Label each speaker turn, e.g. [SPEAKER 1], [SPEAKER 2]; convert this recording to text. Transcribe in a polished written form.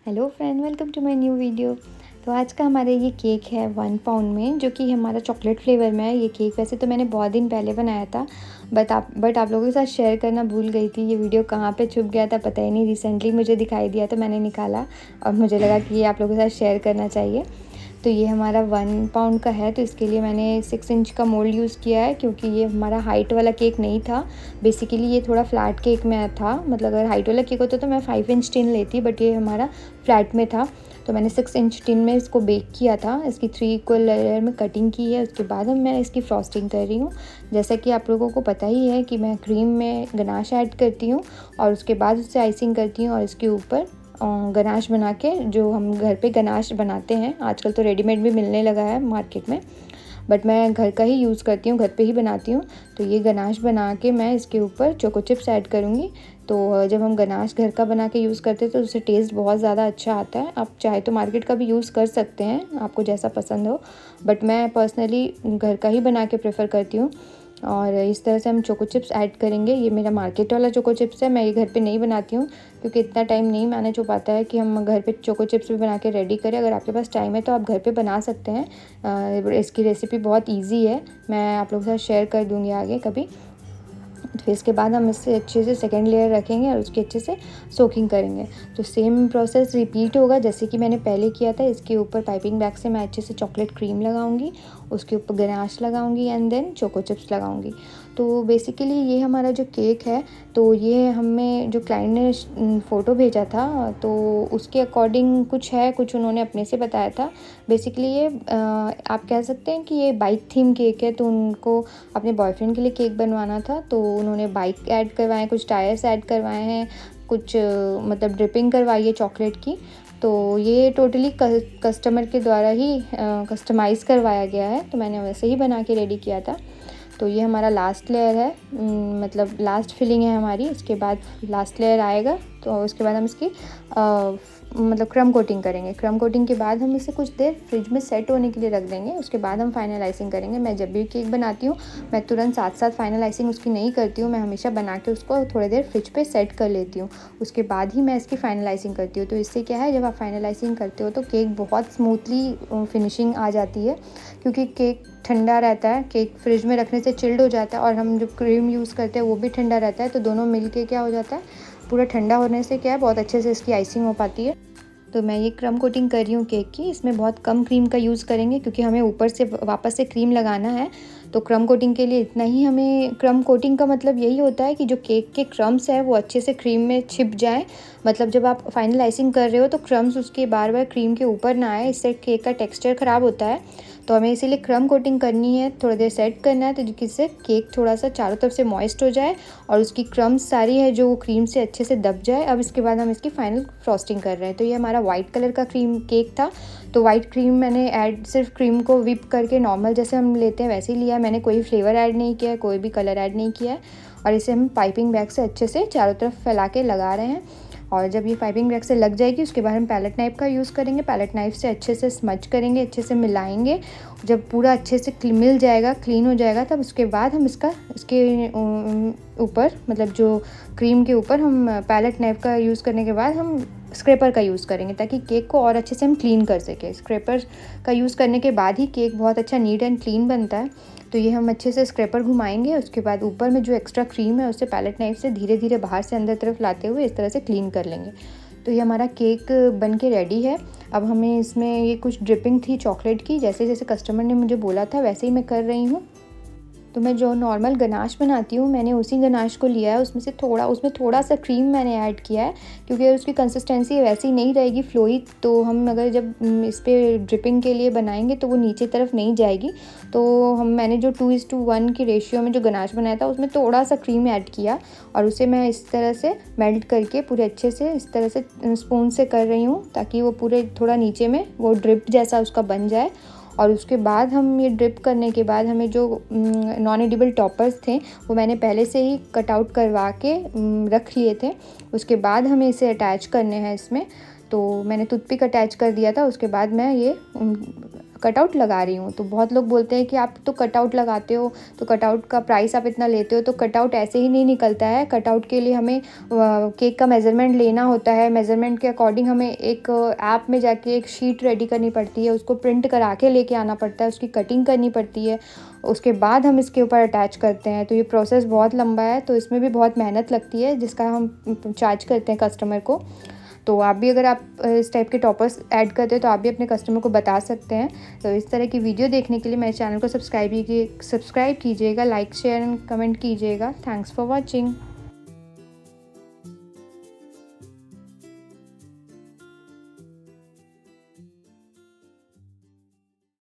[SPEAKER 1] Hello friend, welcome to my new video. तो आज का हमारा ये केक है 1 पाउंड में, जो कि हमारा चॉकलेट फ्लेवर में है। ये केक वैसे तो मैंने बहुत दिन पहले बनाया था, बट आप लोगों के साथ शेयर करना भूल गई थी। ये वीडियो कहाँ पे छुप गया था पता ही नहीं। रिसेंटली मुझे दिखाई दिया तो मैंने निकाला और मुझे लगा कि ये आप लोगों के साथ शेयर करना चाहिए। तो ये हमारा 1 पाउंड का है, तो इसके लिए मैंने 6 इंच का मोल्ड यूज़ किया है, क्योंकि ये हमारा हाइट वाला केक नहीं था। बेसिकली ये थोड़ा फ्लैट केक में था, मतलब अगर हाइट वाला केक होता तो मैं 5 इंच टिन लेती, बट ये हमारा फ्लैट में था। तो मैंने 6 इंच टिन में इसको बेक किया था। इसकी 3 इक्वल लेयर में कटिंग की है। उसके बाद अब मैं इसकी फ्रॉस्टिंग कर रही हूँ। जैसा कि आप लोगों को पता ही है कि मैं क्रीम में गनाश ऐड करती हूँ और उसके बाद उससे आइसिंग करती हूँ, और इसके ऊपर गनाश बना के, जो हम घर पे गनाश बनाते हैं, आजकल तो रेडीमेड भी मिलने लगा है मार्केट में, बट मैं घर का ही यूज़ करती हूँ, घर पे ही बनाती हूँ। तो ये गनाश बना के मैं इसके ऊपर चोको चिप्स ऐड करूँगी। तो जब हम गनाश घर का बना के यूज़ करते हैं तो उससे टेस्ट बहुत ज़्यादा अच्छा आता है। आप चाहे तो मार्केट का भी यूज़ कर सकते हैं, आपको जैसा पसंद हो, बट मैं पर्सनली घर का ही बना के प्रेफर करती हूँ। और इस तरह से हम चोको चिप्स ऐड करेंगे। ये मेरा मार्केट वाला चोको चिप्स है, मैं ये घर पे नहीं बनाती हूँ, क्योंकि इतना टाइम नहीं मैनेज हो पाता है कि हम घर पे चोको चिप्स भी बना के रेडी करें। अगर आपके पास टाइम है तो आप घर पे बना सकते हैं। इसकी रेसिपी बहुत ईजी है, मैं आप लोगों के साथ शेयर कर दूँगी आगे कभी। फिर इसके बाद हम इससे अच्छे से सेकेंड लेयर रखेंगे और उसके अच्छे से सोकिंग करेंगे। तो सेम प्रोसेस रिपीट होगा जैसे कि मैंने पहले किया था। इसके ऊपर पाइपिंग बैग से मैं अच्छे से चॉकलेट क्रीम लगाऊंगी, उसके ऊपर गनाश लगाऊंगी एंड देन चोको चिप्स लगाऊंगी। तो बेसिकली ये हमारा जो केक है, तो ये हमें जो क्लाइंट ने फ़ोटो भेजा था तो उसके अकॉर्डिंग कुछ है, कुछ उन्होंने अपने से बताया था। बेसिकली ये आप कह सकते हैं कि ये बाइक थीम केक है। तो उनको अपने बॉयफ्रेंड के लिए केक बनवाना था, तो उन्होंने बाइक ऐड करवाए, कुछ टायर्स ऐड करवाए हैं, कुछ मतलब ड्रिपिंग करवाई है चॉकलेट की। तो ये टोटली कस्टमर के द्वारा ही कस्टमाइज़ करवाया गया है, तो मैंने वैसे ही बना के रेडी किया था। तो ये हमारा लास्ट लेयर है, मतलब लास्ट फिलिंग है हमारी। इसके बाद लास्ट लेयर आएगा, तो उसके बाद हम इसकी मतलब क्रम कोटिंग करेंगे। क्रम कोटिंग के बाद हम इसे कुछ देर फ्रिज में सेट होने के लिए रख देंगे। उसके बाद हम फाइनल आइसिंग करेंगे। मैं जब भी केक बनाती हूँ मैं तुरंत साथ साथ फाइनल आइसिंग उसकी नहीं करती हूँ, मैं हमेशा बना के उसको थोड़ी देर फ्रिज पे सेट कर लेती हूँ। उसके बाद ही मैं इसकी फाइनल आइसिंग करती हूँ। तो इससे क्या है, जब आप फाइनल आइसिंग करते हो तो केक बहुत स्मूथली फिनिशिंग आ जाती है, क्योंकि केक ठंडा रहता है। केक फ्रिज में रखने से चिल्ड हो जाता है, और हम जो क्रीम यूज़ करते हैं वो भी ठंडा रहता है। तो दोनों मिल के क्या हो जाता है, पूरा ठंडा होने से क्या है, बहुत अच्छे से इसकी आइसिंग हो पाती है। तो मैं ये क्रम कोटिंग कर रही हूँ केक की। इसमें बहुत कम क्रीम का यूज़ करेंगे, क्योंकि हमें ऊपर से वापस से क्रीम लगाना है। तो क्रम कोटिंग के लिए इतना ही हमें, क्रम कोटिंग का मतलब यही होता है कि जो केक के क्रम्स है वो अच्छे से क्रीम में छिप जाए। मतलब जब आप फाइनल आइसिंग कर रहे हो तो क्रम्स उसके बार बार क्रीम के ऊपर ना आए, इससे केक का टेक्सचर ख़राब होता है। तो हमें इसीलिए क्रम कोटिंग करनी है, थोड़ी देर सेट करना है, तो जिससे केक थोड़ा सा चारों तरफ से मॉइस्ट हो जाए और उसकी क्रम्स सारी है जो क्रीम से अच्छे से दब जाए। अब इसके बाद हम इसकी फाइनल फ्रॉस्टिंग कर रहे हैं। तो ये हमारा वाइट कलर का क्रीम केक था। तो वाइट क्रीम मैंने सिर्फ क्रीम को विप करके नॉर्मल जैसे हम लेते हैं वैसे ही लिया है। मैंने कोई फ्लेवर ऐड नहीं किया है, कोई भी कलर ऐड नहीं किया है। और इसे हम पाइपिंग बैग से अच्छे से चारों तरफ फैला के लगा रहे हैं। और जब ये पाइपिंग बैग से लग जाएगी उसके बाद हम पैलेट नाइफ का यूज़ करेंगे। पैलेट नाइफ से अच्छे से स्मच करेंगे, अच्छे से मिलाएंगे। जब पूरा अच्छे से मिल जाएगा, क्लीन हो जाएगा, तब उसके बाद हम इसके ऊपर, मतलब जो क्रीम के ऊपर, हम पैलेट नाइफ का यूज़ करने के बाद हम स्क्रैपर का यूज़ करेंगे, ताकि केक को और अच्छे से हम क्लीन कर सकें। स्क्रैपर का यूज़ करने के बाद ही केक बहुत अच्छा नीट एंड क्लीन बनता है। तो ये हम अच्छे से स्क्रैपर घुमाएंगे। उसके बाद ऊपर में जो एक्स्ट्रा क्रीम है उससे पैलेट नाइफ से धीरे धीरे बाहर से अंदर तरफ लाते हुए इस तरह से क्लीन कर लेंगे। तो ये हमारा केक बन के रेडी है। अब हमें इसमें ये कुछ ड्रिपिंग थी चॉकलेट की, जैसे जैसे कस्टमर ने मुझे बोला था वैसे ही मैं कर रही हूँ। तो मैं जो नॉर्मल गनाश बनाती हूँ मैंने उसी गनाश को लिया है, उसमें थोड़ा सा क्रीम मैंने ऐड किया है, क्योंकि उसकी कंसिस्टेंसी वैसी नहीं रहेगी फ्लोई। तो हम अगर जब इस पर ड्रिपिंग के लिए बनाएंगे तो वो नीचे तरफ नहीं जाएगी। तो मैंने जो 2:1 की रेशियो में जो गनाश बनाया था उसमें थोड़ा सा क्रीम ऐड किया, और उसे मैं इस तरह से मेल्ट करके पूरे अच्छे से इस तरह से स्पून से कर रही हूँ, ताकि वो पूरे थोड़ा नीचे में वो ड्रिप जैसा उसका बन जाए। और उसके बाद हम ये ड्रिप करने के बाद हमें जो नॉन एडिबल टॉपर्स थे वो मैंने पहले से ही कट आउट करवा के रख लिए थे। उसके बाद हमें इसे अटैच करने हैं इसमें। तो मैंने टूथपिक अटैच कर दिया था। उसके बाद मैं ये कटआउट लगा रही हूँ। तो बहुत लोग बोलते हैं कि आप तो कटआउट लगाते हो, तो कटआउट का प्राइस आप इतना लेते हो। तो कटआउट ऐसे ही नहीं निकलता है। कटआउट के लिए हमें केक का मेज़रमेंट लेना होता है। मेज़रमेंट के अकॉर्डिंग हमें एक ऐप में जाके एक शीट रेडी करनी पड़ती है, उसको प्रिंट करा के लेके आना पड़ता है, उसकी कटिंग करनी पड़ती है, उसके बाद हम इसके ऊपर अटैच करते हैं। तो ये प्रोसेस बहुत लंबा है, तो इसमें भी बहुत मेहनत लगती है, जिसका हम चार्ज करते हैं कस्टमर को। तो आप भी, अगर आप इस टाइप के टॉपर्स ऐड करते हो, तो आप भी अपने कस्टमर को बता सकते हैं। तो इस तरह की वीडियो देखने के लिए मेरे चैनल को सब्सक्राइब कीजिएगा, लाइक शेयर एंड कमेंट कीजिएगा। Thanks for watching.